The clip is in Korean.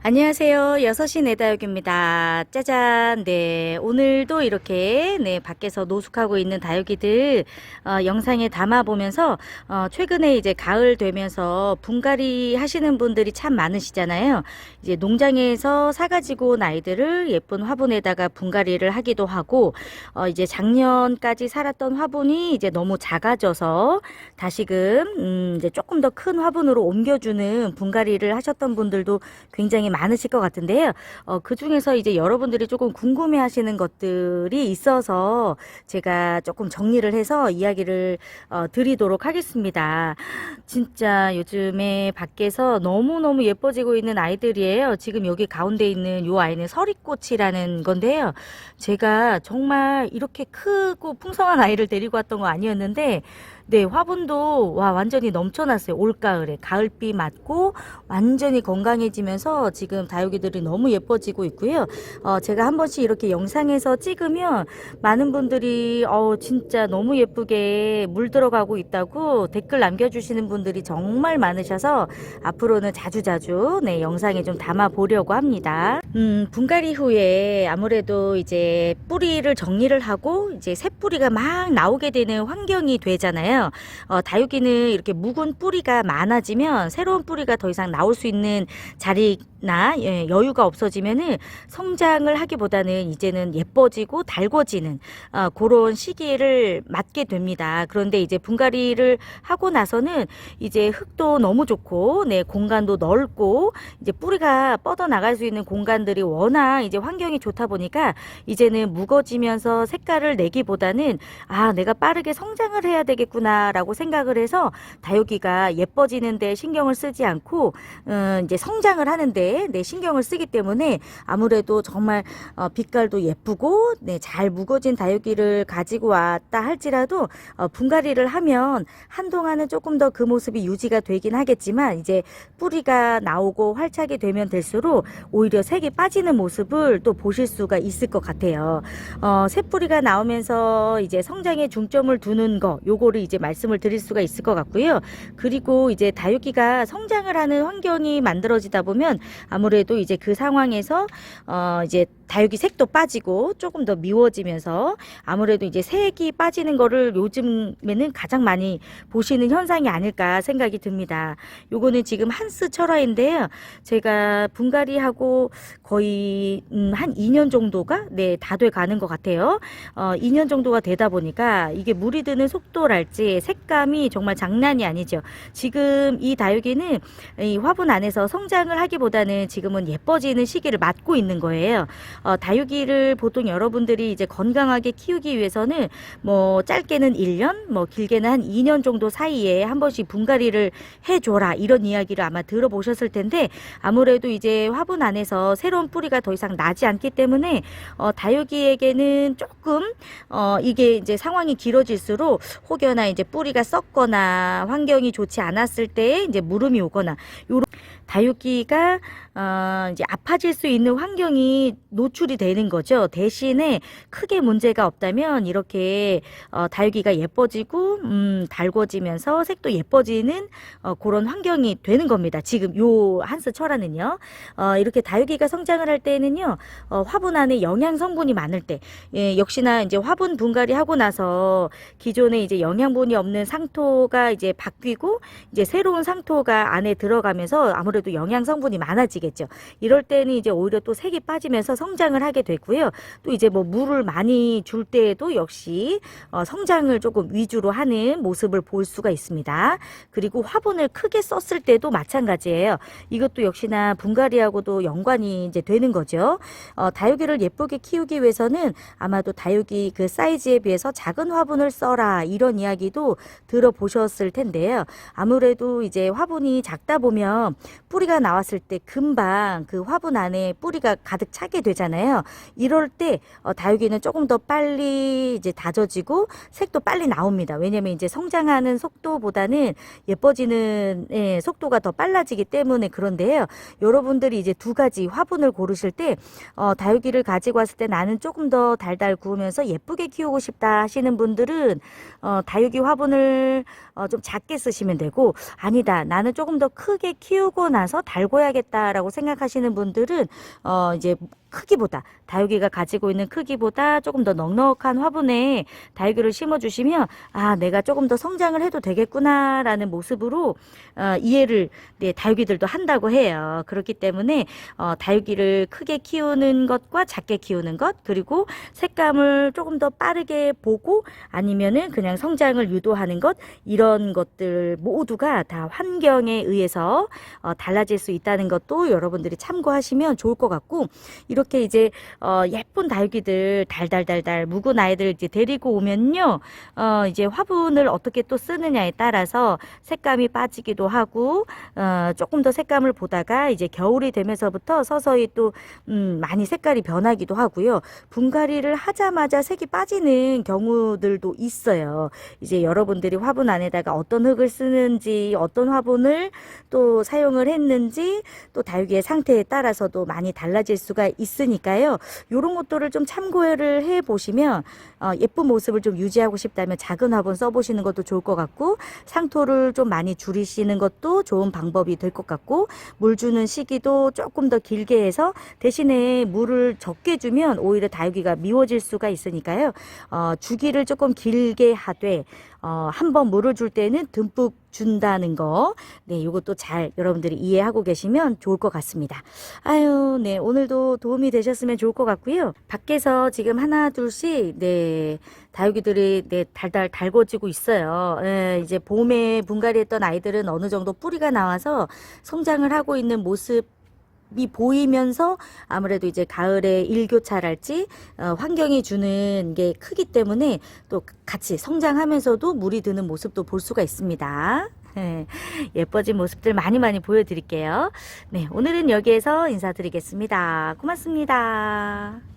안녕하세요. 6시 내다육입니다. 짜잔. 네. 오늘도 이렇게, 밖에서 노숙하고 있는 다육이들, 영상에 담아보면서, 최근에 이제 가을 되면서 분갈이 하시는 분들이 참 많으시잖아요. 이제 농장에서 사가지고 온 아이들을 예쁜 화분에다가 분갈이를 하기도 하고, 이제 작년까지 살았던 화분이 이제 너무 작아져서 다시금, 이제 조금 더 큰 화분으로 옮겨주는 분갈이를 하셨던 분들도 굉장히 많으실 것 같은데요. 그 중에서 이제 여러분들이 조금 궁금해 하시는 것들이 있어서 제가 조금 정리를 해서 이야기를 드리도록 하겠습니다. 진짜 요즘에 밖에서 너무너무 예뻐지고 있는 아이들이에요. 지금 여기 가운데 있는 요 아이는 서리꽃이라는 건데요. 제가 정말 이렇게 크고 풍성한 아이를 데리고 왔던 거 아니었는데, 네, 화분도 와 완전히 넘쳐났어요. 올가을에 가을비 맞고 완전히 건강해지면서 지금 다육이들이 너무 예뻐지고 있고요. 제가 한 번씩 이렇게 영상에서 찍으면 많은 분들이 진짜 너무 예쁘게 물 들어가고 있다고 댓글 남겨주시는 분들이 정말 많으셔서 앞으로는 자주자주 네, 영상에 좀 담아 보려고 합니다. 분갈이 후에 아무래도 이제 뿌리를 정리를 하고 이제 새 뿌리가 막 나오게 되는 환경이 되잖아요. 다육이는 이렇게 묵은 뿌리가 많아지면 새로운 뿌리가 더 이상 나올 수 있는 자리나 여유가 없어지면은 성장을 하기보다는 이제는 예뻐지고 달궈지는 그런 시기를 맞게 됩니다. 그런데 이제 분갈이를 하고 나서는 이제 흙도 너무 좋고 네, 공간도 넓고 이제 뿌리가 뻗어 나갈 수 있는 공간들이 워낙 이제 환경이 좋다 보니까 이제는 묵어지면서 색깔을 내기보다는 내가 빠르게 성장을 해야 되겠구나 라고 생각을 해서 다육이가 예뻐지는데 신경을 쓰지 않고 이제 성장을 하는데 네, 신경을 쓰기 때문에 아무래도 정말 빛깔도 예쁘고 네, 잘 묵어진 다육이를 가지고 왔다 할지라도 분갈이를 하면 한동안은 조금 더 그 모습이 유지가 되긴 하겠지만 이제 뿌리가 나오고 활착이 되면 될수록 오히려 색이 빠지는 모습을 또 보실 수가 있을 것 같아요. 새 뿌리가 나오면서 이제 성장에 중점을 두는 거 요거를 이제 말씀을 드릴 수가 있을 것 같고요. 그리고 이제 다육이가 성장을 하는 환경이 만들어지다 보면 아무래도 이제 그 상황에서 이제 다육이 색도 빠지고 조금 더 미워지면서 아무래도 이제 색이 빠지는 거를 요즘에는 가장 많이 보시는 현상이 아닐까 생각이 듭니다. 요거는 지금 한스 철화인데요. 제가 분갈이하고 거의 한 2년 정도가 네, 다 돼 가는 것 같아요. 2년 정도가 되다 보니까 이게 물이 드는 속도랄지 색감이 정말 장난이 아니죠. 지금 이 다육이는 이 화분 안에서 성장을 하기보다는 지금은 예뻐지는 시기를 맞고 있는 거예요. 다육이를 보통 여러분들이 이제 건강하게 키우기 위해서는 뭐 짧게는 1년, 뭐 길게는 한 2년 정도 사이에 한 번씩 분갈이를 해줘라 이런 이야기를 아마 들어보셨을 텐데 아무래도 이제 화분 안에서 새로운 뿌리가 더 이상 나지 않기 때문에 다육이에게는 조금 이게 이제 상황이 길어질수록 혹여나 이제 뿌리가 썩거나 환경이 좋지 않았을 때 이제 물음이 오거나 요런 다육이가 이제 아파질 수 있는 환경이 노출이 되는 거죠. 대신에 크게 문제가 없다면 이렇게 다육이가 예뻐지고 달궈지면서 색도 예뻐지는 그런 환경이 되는 겁니다. 지금 요 한스 철화는요. 이렇게 다육이가 성장을 할 때는요. 화분 안에 영양 성분이 많을 때 역시나 이제 화분 분갈이 하고 나서 기존에 이제 영양분이 없는 상토가 이제 바뀌고 이제 새로운 상토가 안에 들어가면서 아무래도 영양 성분이 많아지겠죠. 이럴 때는 이제 오히려 또 색이 빠지면서 성장을 하게 되고요. 또 이제 뭐 물을 많이 줄 때에도 역시 성장을 조금 위주로 하는 모습을 볼 수가 있습니다. 그리고 화분을 크게 썼을 때도 마찬가지예요. 이것도 역시나 분갈이하고도 연관이 이제 되는 거죠. 다육이를 예쁘게 키우기 위해서는 아마도 다육이 그 사이즈에 비해서 작은 화분을 써라 이런 이야기도 들어보셨을 텐데요. 아무래도 이제 화분이 작다 보면 뿌리가 나왔을 때 금방 그 화분 안에 뿌리가 가득 차게 되잖아요. 이럴 때 다육이는 조금 더 빨리 이제 다져지고 색도 빨리 나옵니다. 왜냐면 이제 성장하는 속도보다는 예뻐지는 속도가 더 빨라지기 때문에 그런데요. 여러분들이 이제 두 가지 화분을 고르실 때 다육이를 가지고 왔을 때 나는 조금 더 달달 구우면서 예쁘게 키우고 싶다 하시는 분들은 다육이 화분을 좀 작게 쓰시면 되고 아니다 나는 조금 더 크게 키우고 나서 달궈야겠다라고 생각하시는 분들은 이제 크기보다, 다육이가 가지고 있는 크기보다 조금 더 넉넉한 화분에 다육이를 심어주시면 아, 내가 조금 더 성장을 해도 되겠구나라는 모습으로 이해를 다육이들도 한다고 해요. 그렇기 때문에 다육이를 크게 키우는 것과 작게 키우는 것, 그리고 색감을 조금 더 빠르게 보고 아니면은 그냥 성장을 유도하는 것, 이런 것들 모두가 다 환경에 의해서 달라질 수 있다는 것도 여러분들이 참고하시면 좋을 것 같고, 이렇게 이제 예쁜 다육이들 달달달달 묵은 아이들 이제 데리고 오면요, 이제 화분을 어떻게 또 쓰느냐에 따라서 색감이 빠지기도 하고 조금 더 색감을 보다가 이제 겨울이 되면서부터 서서히 또 많이 색깔이 변하기도 하고요. 분갈이를 하자마자 색이 빠지는 경우들도 있어요. 이제 여러분들이 화분 안에다가 어떤 흙을 쓰는지, 어떤 화분을 또 사용을 했는지, 또 다육이의 상태에 따라서도 많이 달라질 수가 있으니까요. 이런 것들을 좀 참고를 해 보시면 예쁜 모습을 좀 유지하고 싶다면 작은 화분 써보시는 것도 좋을 것 같고, 상토를 좀 많이 줄이시는 것도 좋은 방법이 될 것 같고, 물 주는 시기도 조금 더 길게 해서 대신에 물을 적게 주면 오히려 다육이가 미워질 수가 있으니까요. 주기를 조금 길게 하되 한번 물을 줄 때는 듬뿍 준다는 거, 네, 이것도 잘 여러분들이 이해하고 계시면 좋을 것 같습니다. 아유, 네, 오늘도 도움이 되셨으면 좋을 것 같고요. 밖에서 지금 하나 둘씩 다육이들이 달달 달궈지고 있어요. 이제 봄에 분갈이했던 아이들은 어느 정도 뿌리가 나와서 성장을 하고 있는 모습 이 보이면서 아무래도 이제 가을에 일교차랄지 환경이 주는 게 크기 때문에 또 같이 성장하면서도 물이 드는 모습도 볼 수가 있습니다. 예뻐진 모습들 많이 많이 보여드릴게요. 네, 오늘은 여기에서 인사드리겠습니다. 고맙습니다.